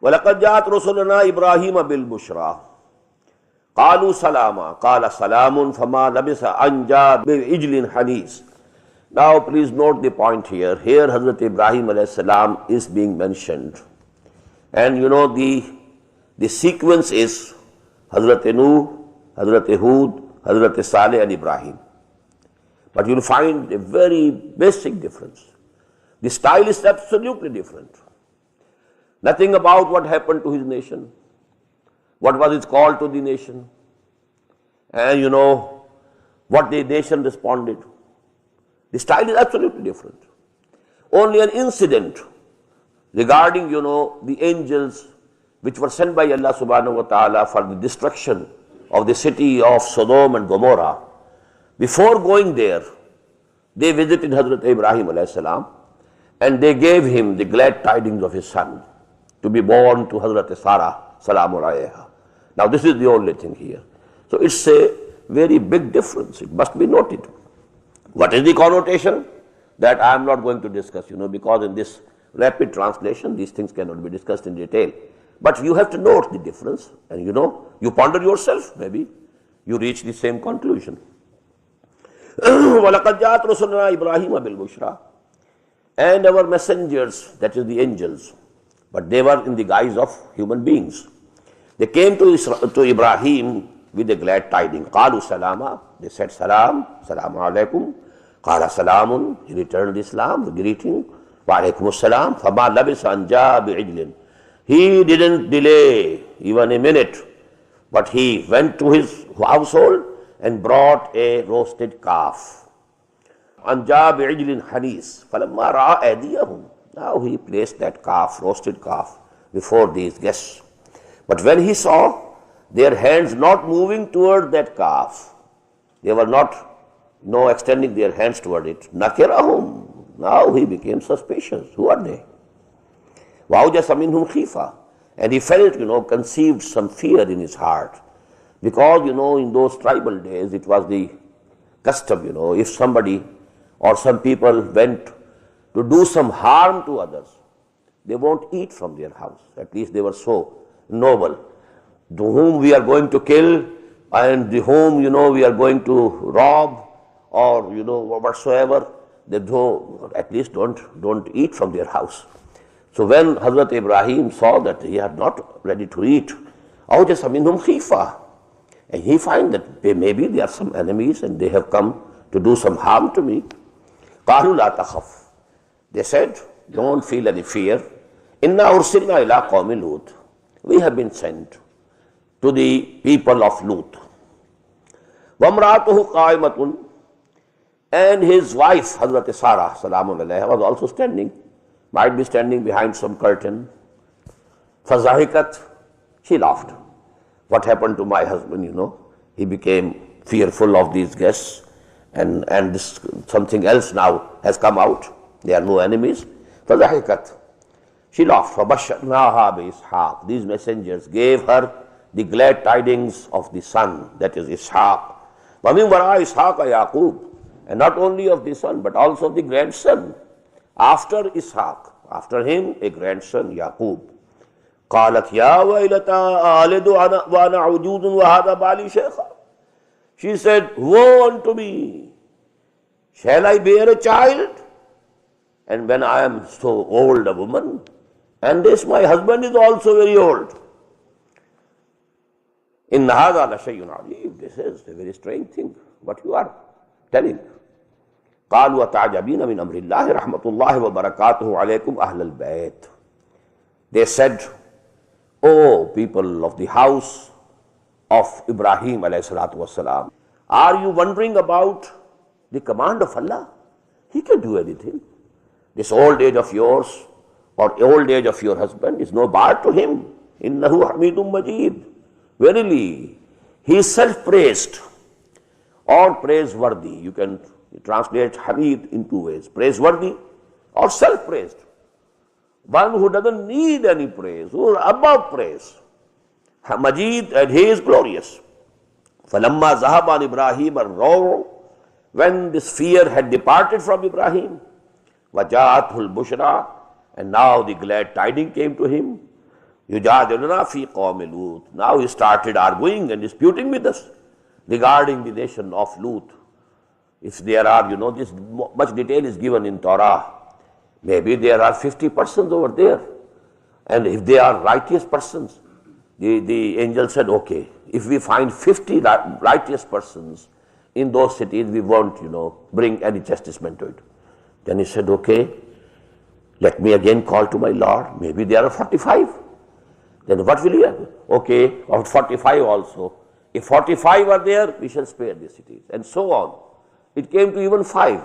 وَلَقَدْ جَاءَتْ رُسُلُنَا إِبْرَاهِيمَ بِالْبُشْرَى قَالُوا سَلَامًا قَالَ سَلَامٌ فَمَا لَبِثَ أَنْ جَاءَ بِعِجْلٍ حَنِيذٍ. Now please note the point here. Here Hazrat Ibrahim alayhi salam is being mentioned. And you know the sequence is Hazrat Nuh, Hazrat Hud, Hazrat Saleh and Ibrahim. But you will find a very basic difference. The style is absolutely different. Nothing about what happened to his nation, what was his call to the nation, and you know what the nation responded. The style is absolutely different. Only an incident regarding, you know, the angels which were sent by Allah subhanahu wa ta'ala for the destruction of the city of Sodom and Gomorrah. Before going there, they visited Hazrat Ibrahim alayhi salam and they gave him the glad tidings of his son to be born to Hazrat Sarah salamu alayha. Now this is the only thing here. So it's a very big difference. It must be noted. What is the connotation? That I am not going to discuss, you know, because in this rapid translation, these things cannot be discussed in detail. But you have to note the difference, and you know, you ponder yourself, maybe you reach the same conclusion. وَلَقَدْ جَاءَتْ رُسُلُنَا إِبْرَاهِيمَ بِالْبُشْرَى. And our messengers, that is the angels, but they were in the guise of human beings. They came to Ibrahim with a glad tidings. قَالُوا سَلَامًا. They said, Salam, Salamu alaykum. قَالَ سَلَامٌ. He returned Islam, the greeting. وَعَلَيْكُمُ السَّلَامُ. فَمَا لَبِثَ أَنْ جَاءَ بِعِجْلٍ. He didn't delay even a minute, but he went to his household and brought a roasted calf. أَنْ جَاءَ بِعِجْلٍ حَنِيذٍ فَلَمَّا رَأَى أَيْدِيَهُمْ. Now he placed that calf, roasted calf, before these guests. But when he saw their hands not moving toward that calf, they were not extending their hands toward it. Nakirahum. Now he became suspicious. Who are they? وَأَوْجَسَ مِنْهُمْ خِيفَةً. And he felt, you know, conceived some fear in his heart. Because, you know, in those tribal days, it was the custom, you know, if somebody or some people went to do some harm to others, they won't eat from their house. At least they were so noble. To whom we are going to kill, and the whom, you know, we are going to rob, or, you know, whatsoever, they at least don't eat from their house. So when Hazrat Ibrahim saw that he had not ready to eat, أَوْجَسَ مِنْهُمْ خِيفَةً. And he find that maybe they are some enemies and they have come to do some harm to me. قَالُوا لَا تَخَفْ. They said, don't feel any fear. إِنَّا أُرْسِلْنَا إِلَىٰ قَوْمِ لُوطٍ. We have been sent to the people of Lut. وَامْرَأَتُهُ قَائِمَةٌ. And his wife, Hazrat Sarah salamu alayha, was also standing, might be standing behind some curtain. فَزَهِكَتْ. She laughed. What happened to my husband, you know? He became fearful of these guests, and this, something else now has come out. They are no enemies. فَزَهِكَتْ. She laughed. فَبَشَّرْنَاهَا بِإِسْحَاقَ. These messengers gave her the glad tidings of the son, that is Ishaq. وَمِنْ وَرَاءِ إِسْحَاقَ يَعْقُوبَ. And not only of the son, but also of the grandson. After Ishaq, after him, a grandson, Yaqub. قالت يا ويلتى ألد وأنا عجوز وهذا بالي شيخا. She said, woe unto me, shall I bear a child? And when I am so old a woman, and this my husband is also very old. إن هذا لشيء عجيب. This is a very strange thing, what you are telling. قالوا وتعجبين من أمر الله رحمة الله وبركاته عليكم أهل البيت. They said, O people of the house of Ibrahim alayhi salatu wasalam, are you wondering about the command of Allah? He can do anything. This old age of yours or old age of your husband is no bar to him. Innahu hamidun majid. Verily, he is self-praised or praiseworthy. You can translate hamid in two ways, praiseworthy or self-praised. One who doesn't need any praise, who is above praise. Majid, and he is glorious. فَلَمَّا ذَهَبَ عَنْ إِبْرَاهِيمَ الرَّوْعُ. When this fear had departed from Ibrahim, وَجَاءَتْهُ الْبُشْرَى. And now the glad tidings came to him. يُجَادِلُنَا فِي قَوْمِ Lut. Now he started arguing and disputing with us regarding the nation of Lut. If there are, this much detail is given in Torah. Maybe there are 50 persons over there. And if they are righteous persons, the angel said, okay, if we find 50 righteous persons in those cities, we won't, bring any chastisement to it. Then he said, okay, let me again call to my Lord. Maybe there are 45. Then what will he have? Okay, of 45 also. If 45 are there, we shall spare the cities. And so on. It came to even 5.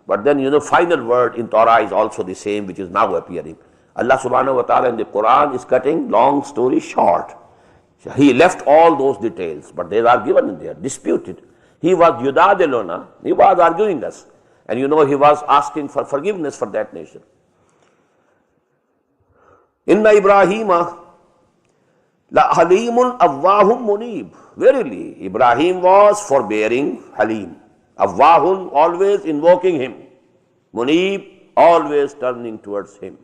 But then, final word in Torah is also the same, which is now appearing. Allah subhanahu wa ta'ala in the Quran is cutting long story short. He left all those details, but they are given in there, disputed. He was yudadiluna, he was arguing us. And he was asking for forgiveness for that nation. Inna Ibrahima la halimun awwahum munib. Verily, Ibrahim was forbearing, halim. Awwahun, always invoking him. Munib, always turning towards him.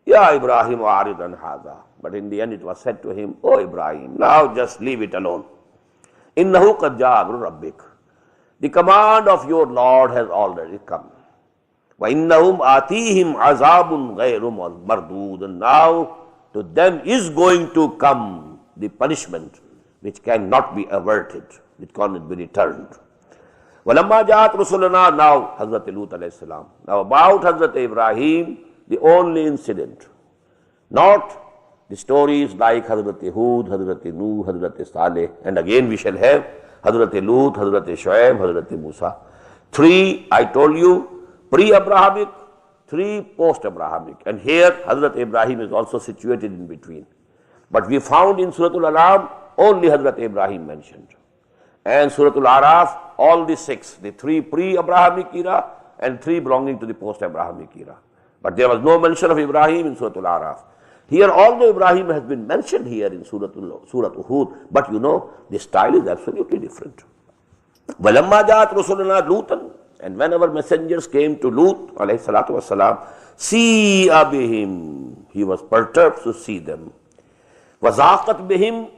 Ya Ibrahim aridan hadha. But in the end it was said to him, oh Ibrahim, now just leave it alone. Innahu qad jaa amru rabbik. The command of your Lord has already come. Wa innahum atihim azabun ghayru mardud. And now to them is going to come the punishment which cannot be averted, which cannot be returned. Walamma jaat rusuluna, now Hazrat Lut alayhi salam. Now about Hazrat Ibrahim, the only incident, not the stories like Hazrat Hud, Hazrat Nuh, Hazrat Saleh, and again we shall have Hazrat Lut, Hazrat Shuaib, Hazrat Musa. 3, I told you, pre-Abrahamic, 3 post-Abrahamic. And here Hazrat Ibrahim is also situated in between. But we found in Surah Al-An'am only Hazrat Ibrahim mentioned. And Surah Al-Araf, all the 6, the 3 pre-Abrahamic era and 3 belonging to the post-Abrahamic era. But there was no mention of Ibrahim in Surah Al-Araf. Here, although Ibrahim has been mentioned here in Surah Hud, but the style is absolutely different. وَلَمَّا جَاءَتْ رُسُلُنَا لُوطًا. And whenever messengers came to Lut, alayhi salatu wasalam, سِيئَ بِهِمْ. He was perturbed to see them. وَزَاقَتْ بِهِمْ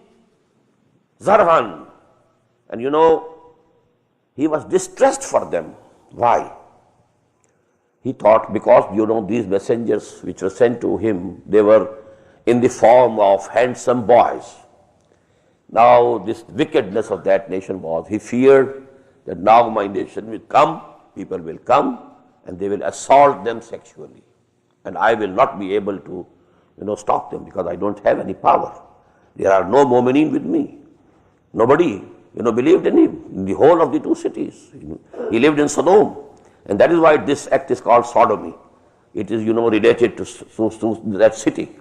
زَرْهًا. And he was distressed for them. Why? He thought because, these messengers which were sent to him, they were in the form of handsome boys. Now this wickedness of that nation was, he feared that now my nation will come, people will come, and they will assault them sexually. And I will not be able to, stop them because I don't have any power. There are no mu'mineen with me. Nobody, believed in him in the whole of the 2 cities. He lived in Sodom. And that is why this act is called sodomy. It is, related to that city.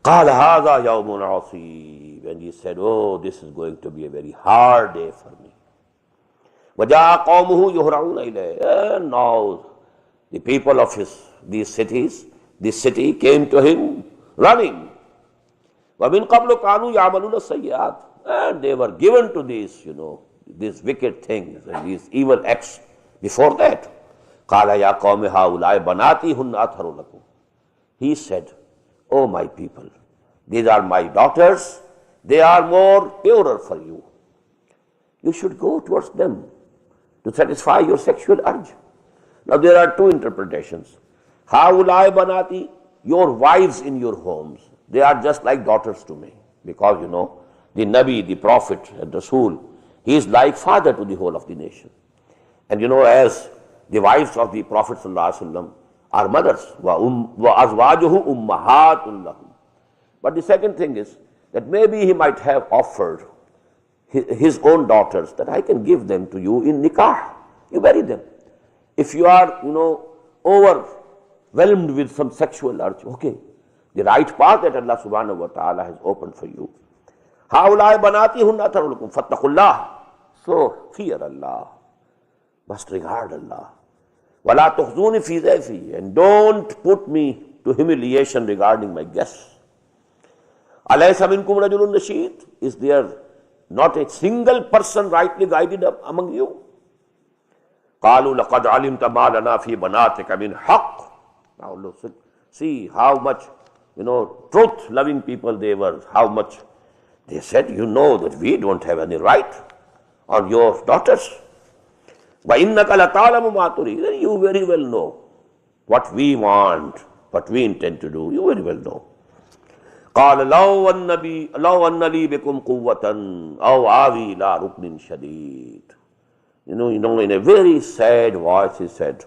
قَالَ هَذَا يَوْمٌ عَصِيبٌ. And he said, oh, this is going to be a very hard day for me. وَجَاءَ قَوْمُهُ يُهْرَعُونَ إِلَيْهِ. And now the people of this city came to him running. وَمِنْ قَبْلُ كَانُوا يَعْمَلُونَ السَّيِّئَاتِ. And they were given to these, these wicked things and these evil acts. Before that, قَالَ يَا قَوْمِ هَؤُلَاءِ بَنَاتِي هُنَّ أَطْهَرُ لَكُمْ. He said, oh my people, these are my daughters, they are more purer for you. You should go towards them to satisfy your sexual urge. Now there are 2 interpretations. هَؤُلَاءِ بَنَاتِي, your wives in your homes, they are just like daughters to me. Because the Nabi, the Prophet, and Rasul, he is like father to the whole of the nation. And as the wives of the Prophet ﷺ are mothers, وَأَزْوَاجُهُ أُمَّهَاتٌ لَهُمْ. But the second thing is that maybe he might have offered his own daughters that I can give them to you in nikah. You marry them. If you are, overwhelmed with some sexual urge, okay, the right path that Allah subhanahu wa ta'ala has opened for you. هَؤُلَاءِ بَنَاتِي هُنَّ أَطْهَرُ لَكُمْ فَاتَّقُوا اللَّهَ. So fear Allah. Must regard Allah. وَلَا تُخْزُونِ فِي ضَيْفِي. And don't put me to humiliation regarding my guests. أَلَيْسَ مِنْكُمْ رَجُلٌ رَشِيدٌ. Is there not a single person rightly guided up among you? قَالُوا لَقَدْ عَلِمْتَ مَا لَنَا فِي بَنَاتِكَ مِنْ حَقٍّ. Now look, see how much truth-loving people they were, how much they said, you know that we don't have any right on your daughters. وَإِنَّكَ لَتَعْلَمُ مَا تُرِيدُ. You very well know what we want, what we intend to do. You very well know. قَالَ لَوْ أَنَّ لِي بِكُمْ قُوَّةً أَوْ آوِي إِلَىٰ رُكْنٍ شَدِيدٍ. In a very sad voice he said,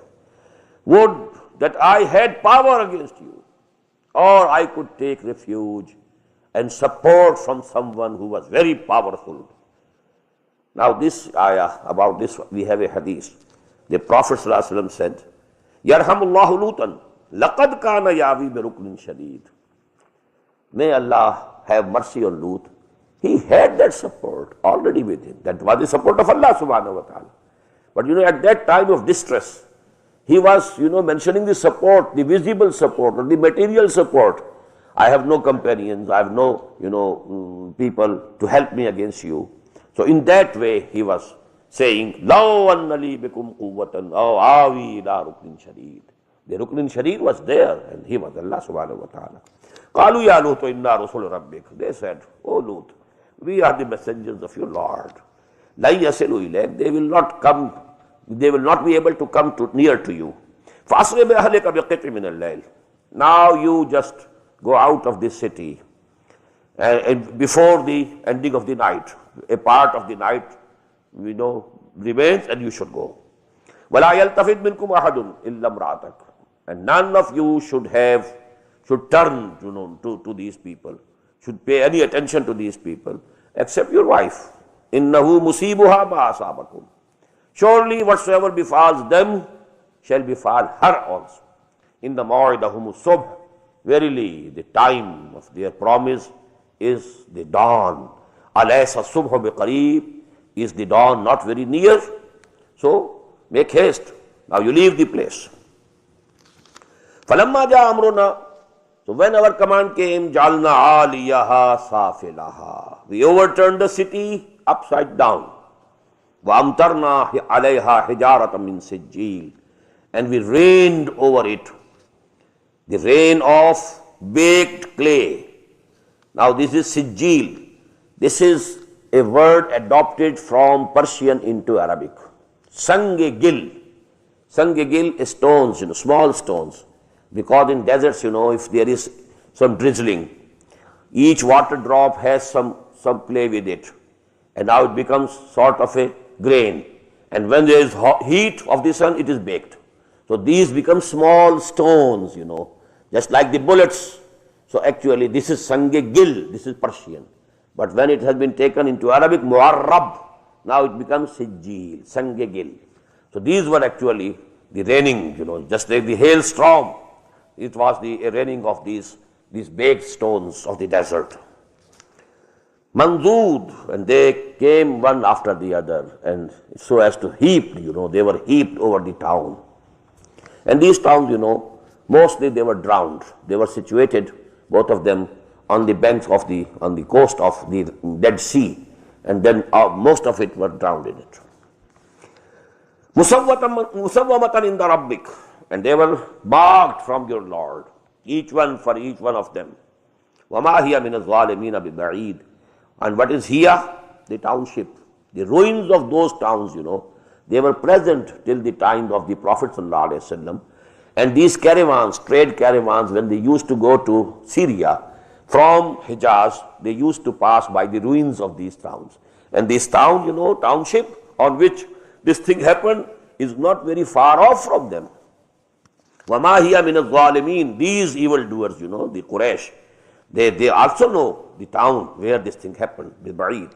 would that I had power against you, or I could take refuge and support from someone who was very powerful. Now this ayah, about this we have a hadith. The Prophet ﷺ said, Yarhamullahu Lutan, laqad kana yavi bi ruknin shadid. May Allah have mercy on Lut. He had that support already with him. That was the support of Allah subhanahu wa ta'ala. But at that time of distress, he was, mentioning the support, the visible support, or the material support. I have no companions, I have no, people to help me against you. So in that way, he was saying, Law anna li bikum quwwatan aw awi ila ruknin shadid. The ruknin shadid was there, and he was Allah subhanahu wa ta'ala. Qalu ya Lut inna rusul rabbik. They said, O Lut, we are the messengers of your Lord. La yasilu ilayk. They will not come, they will not be able to come near to you. Fasri bi ahlika bi qit'in min al-layl. Now you just go out of this city and before the ending of the night. A part of the night, remains, and you should go. وَلَا يَلْتَفِتْ مِنْكُمْ أَحَدٌ إِلَّا امْرَأَتَكَ. And none of you should turn, to these people, should pay any attention to these people, except your wife. إِنَّهُ مُصِيبُهَا مَا أَصَابَكُمْ. Surely whatsoever befalls them shall befall her also. In the maw'idahum subh. Verily, the time of their promise is the dawn. Alaysa subhu biqareeb. Is the dawn not very near? So make haste. Now you leave the place. Falamma ja amruna. So when our command came, jalna aliyaha safilaha. We overturned the city upside down. Wa amtarna alayha hijaratan min sijil. And we rained over it the rain of baked clay. Now this is sijil. This is a word adopted from Persian into Arabic. Sange-gil. Sange-gil is stones, small stones. Because in deserts, if there is some drizzling, each water drop has some play with it. And now it becomes sort of a grain. And when there is heat of the sun, it is baked. So these become small stones, just like the bullets. So actually this is sange-gil, this is Persian. But when it has been taken into Arabic, mu'arrab, now it becomes sijil, sange-gil. So these were actually the raining, just like the hailstorm. It was the raining of these baked stones of the desert. Manzood, and they came one after the other, and so as to heap, they were heaped over the town. And these towns, mostly they were drowned. They were situated, both of them, on the banks of on the coast of the Dead Sea, and then most of it were drowned in it. Musawwamatan inda rabbik, and they were marked from your Lord, each one for each one of them. وَمَا هِيَ مِنَ الظَّالِمِينَ بِبَعِيدٍ. And what is here? The township. The ruins of those towns, they were present till the time of the Prophet ﷺ. And these caravans, trade caravans, when they used to go to Syria, from Hijaz, they used to pass by the ruins of these towns. And this town, township on which this thing happened is not very far off from them. وَمَا هِيَ مِنَ الظَّالِمِينَ. These evildoers, the Quraysh, they also know the town where this thing happened, بِبَعِيدٍ.